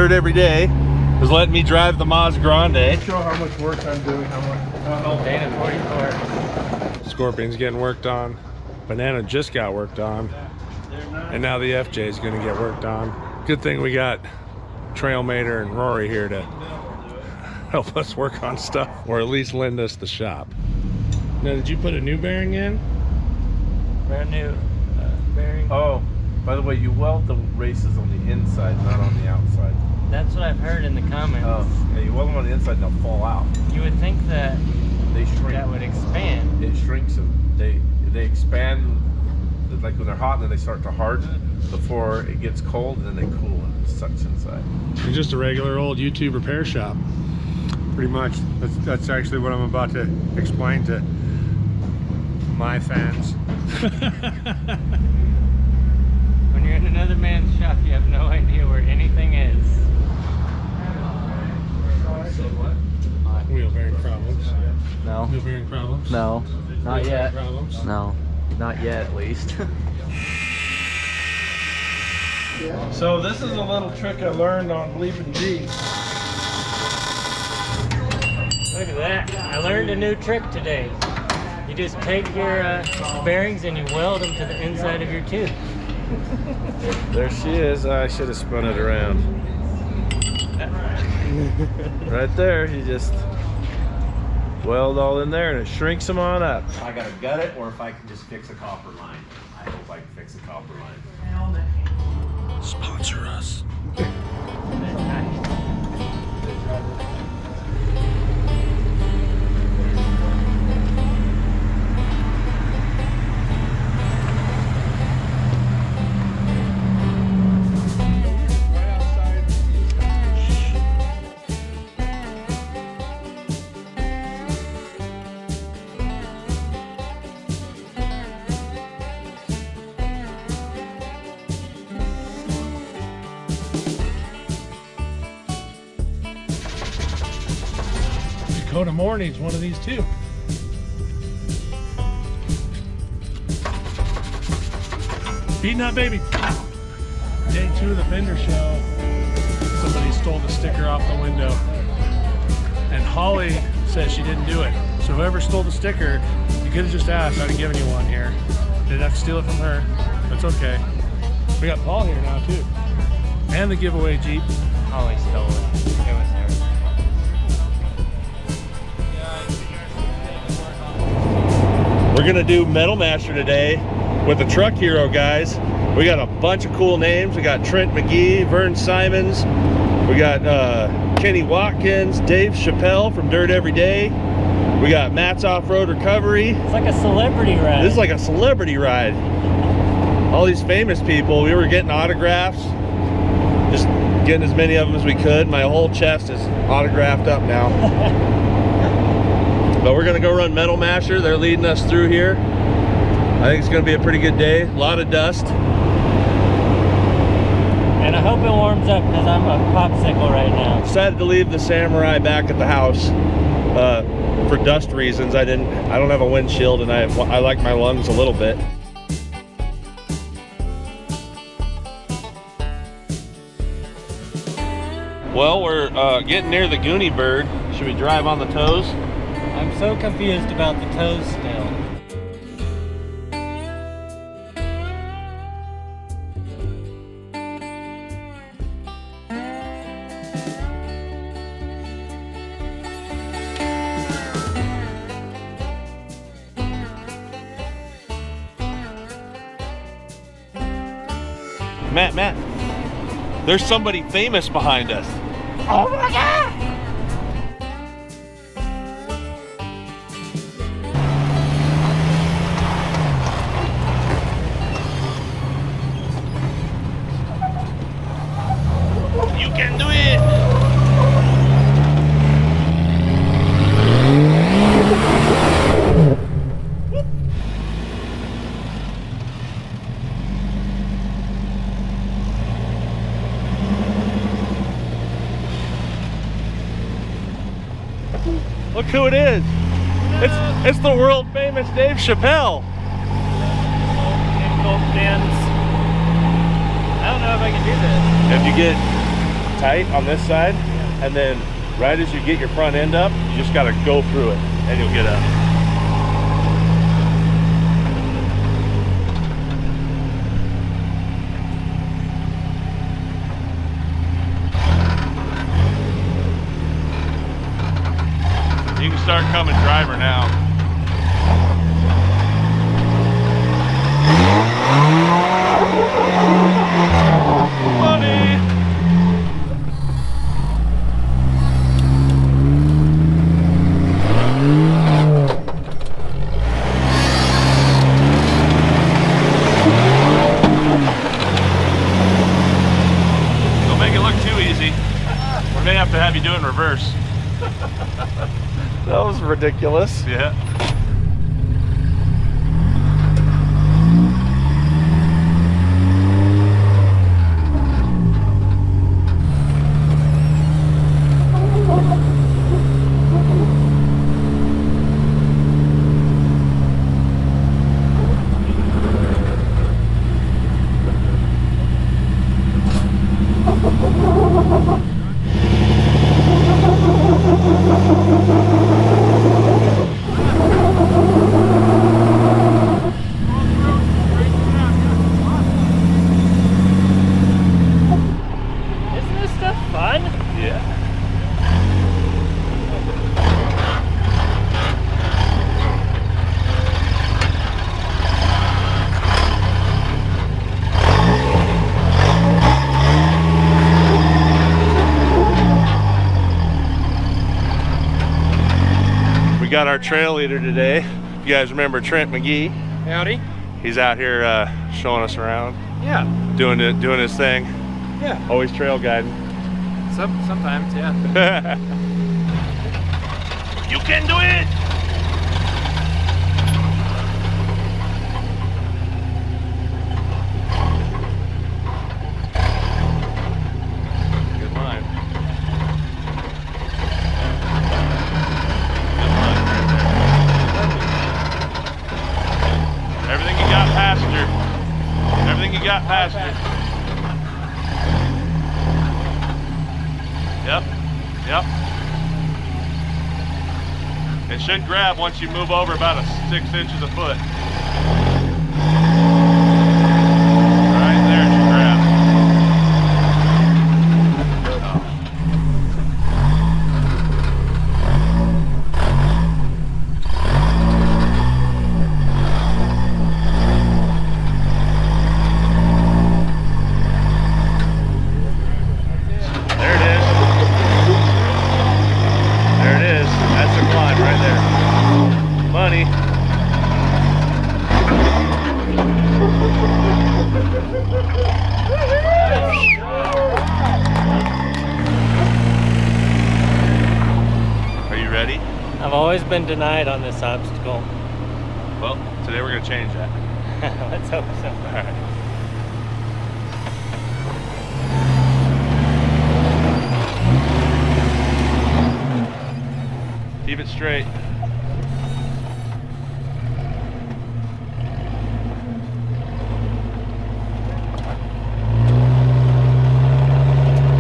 Dirt Every Day is letting me drive the Maz Grande. Show how much work I'm doing, how much. Dana 44. Scorpion's getting worked on. Banana just got worked on. And now the FJ is going to get worked on. Good thing we got Trailmater and Rory here to help us work on stuff, or at least lend us the shop. Now, did you put a new bearing in? Brand new bearing. Oh, by the way, you weld the races on the inside, not on the outside. That's what I've heard in the comments. Oh, yeah, you weld them on the inside and they'll fall out. You would think that They shrink. that would expand. It shrinks them. They expand, like when they're hot, and then they start to harden before it gets cold, and then they cool and it sucks inside. It's just a regular old YouTube repair shop. Pretty much. That's actually what I'm about to explain to my fans. When you're in another man's shop, you have no idea where anything is. Wheel bearing problems. No, Wheel bearing problems. no, not Wheel yet. bearing problems. No, not yet at least. So this is a little trick I learned on BleepinJeep. Look at that. I learned a new trick today. You just take your bearings and you weld them to the inside of your tube. There she is. I should have spun it around. Right there, you just weld all in there and it shrinks them on up. I gotta gut it, or if I can just fix a copper line. I hope I can fix a copper line. Sponsor us. Dakota Moore needs one of these too. Beating that baby. Day 2 of the vendor show. Somebody stole the sticker off the window. And Holly says she didn't do it. So whoever stole the sticker, you could have just asked. I'd have given you one here. Didn't have to steal it from her. That's okay. We got Paul here now too. And the giveaway Jeep. Holly stole it. It was there. We're gonna do Metal Master today with the Truck Hero guys. We got a bunch of cool names. We got Trent McGee, Vern Simons. We got Kenny Watkins, Dave Chappelle from Dirt Every Day. We got Matt's Off-Road Recovery. It's like a celebrity ride. This is like a celebrity ride. All these famous people. We were getting autographs. Just getting as many of them as we could. My whole chest is autographed up now. But we're gonna go run Metal Masher. They're leading us through here. I think it's gonna be a pretty good day. A lot of dust. And I hope it warms up because I'm a popsicle right now. Decided to leave the Samurai back at the house for dust reasons. I don't have a windshield, and I like my lungs a little bit. Well, we're getting near the Goonie Bird. Should we drive on the toes? I'm so confused about the toes still. Matt, there's somebody famous behind us. Oh my God! You can do it! Look who it is. It's the world famous Dave Chappelle. I don't know if I can do this. If you get tight on this side, and then right as you get your front end up, you just got to go through it and you'll get up. You can start coming driver now. Money. Don't make it look too easy. We may have to have you do it in reverse. That was ridiculous. Yeah. We got our trail leader today. You guys remember Trent McGee? Howdy. He's out here showing us around. Yeah. Doing his thing. Yeah. Always trail guiding. Sometimes, yeah. You can do it! Good line. Everything you got past her. Everything you got past her. Yep. Yep. It should grab once you move over about 6 inches a foot. Right there, it should grab. There it is. There it is. That's the climb right there. Money. Are you ready? I've always been denied on this obstacle. Well, today we're going to change that. Let's hope so. All right. Keep it straight.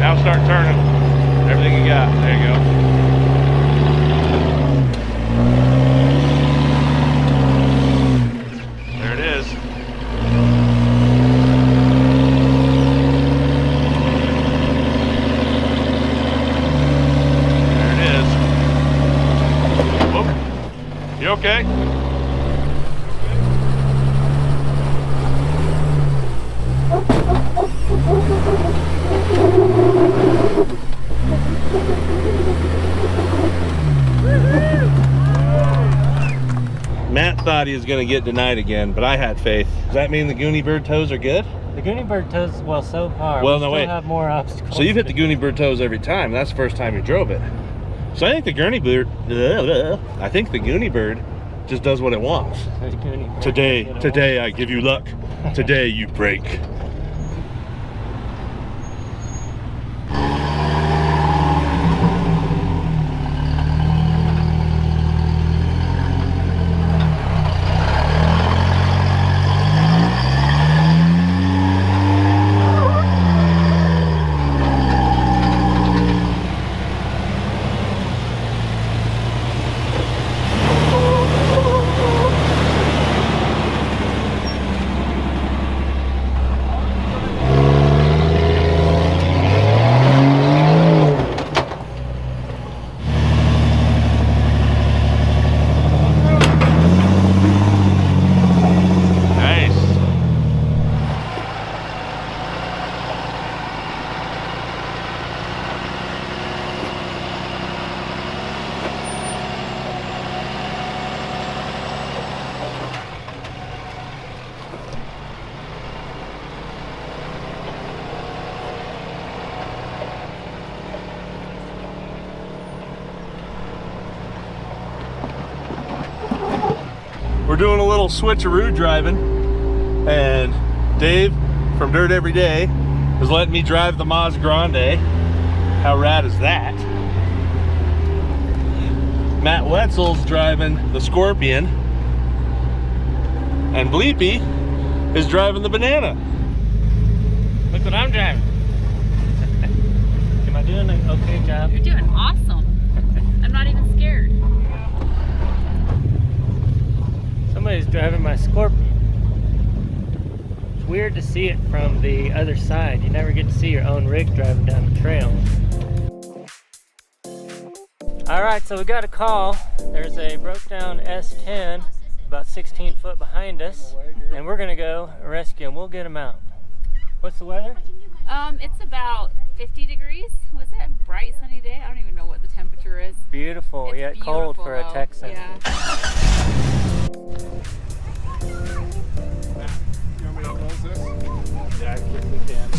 Now start turning everything you got. There you go. There it is. There it is. Whoop. You okay? Matt thought he was going to get denied again, but I had faith. Does that mean the Goonie Bird toes are good? The Goonie Bird toes, well, so far. Well, we no, still wait. have more obstacles. So you've hit the Goonie Bird toes every time. That's the first time you drove it. So I think the Goonie Bird, I think the Goonie Bird just does what it wants. The Goonie Bird Today, does what it today I give you luck. Today you break. we're doing a little switcheroo driving, and Dave from Dirt Every Day is letting me drive the Maz Grande. How rad is that? Matt Wetzel's driving the Scorpion, and Bleepy is driving the Banana. Look what I'm driving. Am I doing an okay job? You're doing awesome. I'm not even scared. Somebody's driving my Scorpion. It's weird to see it from the other side. You never get to see your own rig driving down the trail. Alright, so we got a call. There's a broke down S10 about 16 foot behind us, and we're gonna go rescue him. We'll get him out. What's the weather? It's about 50 degrees. Was it a bright sunny day? I don't even know what the temperature is. Beautiful, It's yet cold beautiful, for a though. Texan. Yeah. You want me to close this? Yeah, I think we can.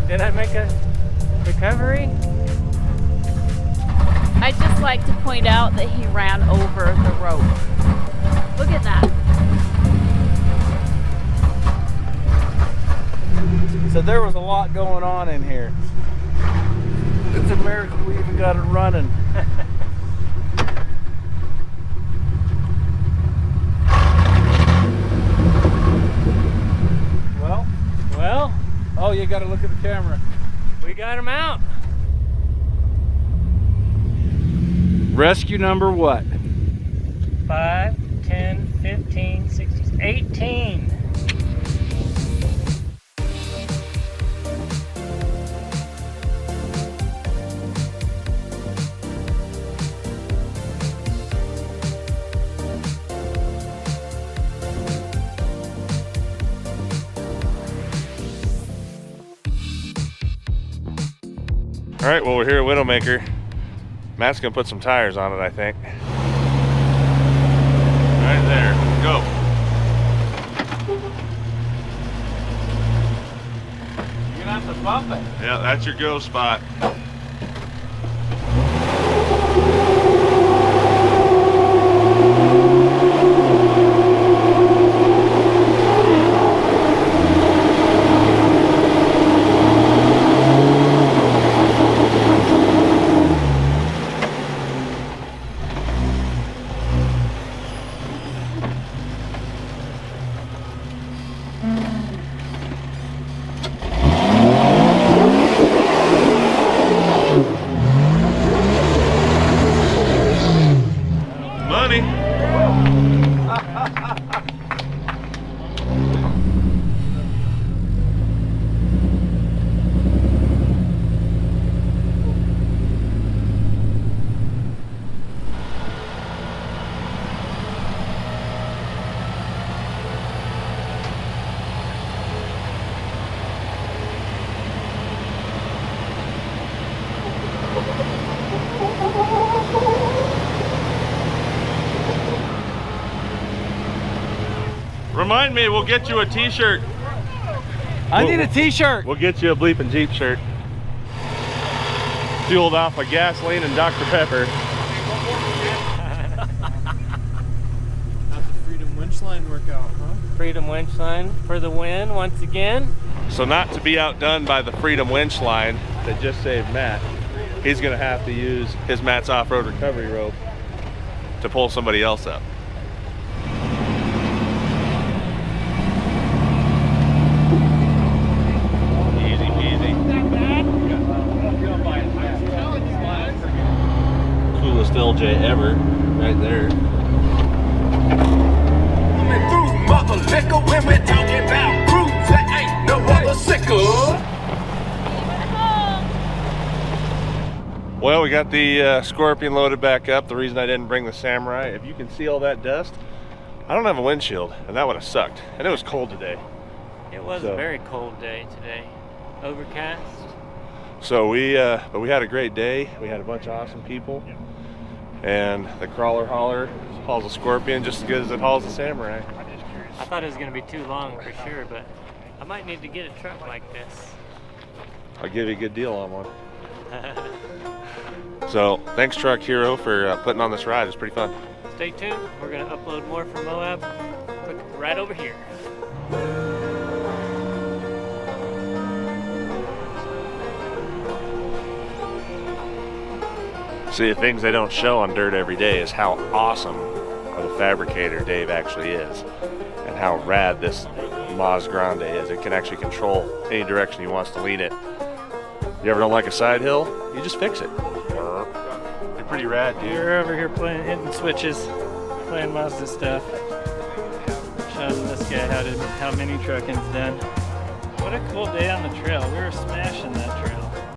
Did I make a recovery? I'd just like to point out that he ran over the rope. Look at that. So there was a lot going on in here. It's a miracle we even got it running. Well, Oh, you got to look at the camera. we got him out. Rescue number what? 5, 10, 15, 16, 18. All right, well, we're here at Widowmaker. Matt's gonna put some tires on it, I think. Right there, go. You're gonna have to bump it. Yeah, that's your go spot. Money. Remind me, we'll get you a t-shirt. I need a t-shirt. We'll get you a BleepinJeep shirt. Fueled off of gasoline and Dr. Pepper. How'd the Freedom winch line work out, huh? Freedom winch line for the win once again. So not to be outdone by the Freedom winch line that just saved Matt, he's gonna have to use his Matt's off-road recovery rope to pull somebody else up. Easy peasy. Coolest LJ ever, right there. Mother liquor when we're talking about cruise, there ain't no other sicker. Well, Well, we got the Scorpion loaded back up. The reason I didn't bring the Samurai, if you can see all that dust, I don't have a windshield, and that would have sucked. And it was cold today. It was a very cold day today. Overcast. So but we had a great day. We had a bunch of awesome people. And the crawler hauler hauls a Scorpion just as good as it hauls the Samurai. I thought it was going to be too long for sure, but I might need to get a truck like this. I'll give you a good deal on one. So thanks Truck Hero for putting on this ride. It's pretty fun. Stay tuned. We're going to upload more from Moab right over here. See, the things they don't show on dirt every day is how awesome of a fabricator Dave actually is, and how rad this Maz Grande is. It can actually control any direction he wants to lean it. You ever don't like a side hill? You just fix it. You're pretty rad, dude. We're over here hitting switches, playing Mazda stuff. Showing this guy how mini trucking's done. What a cool day on the trail. We were smashing that trail.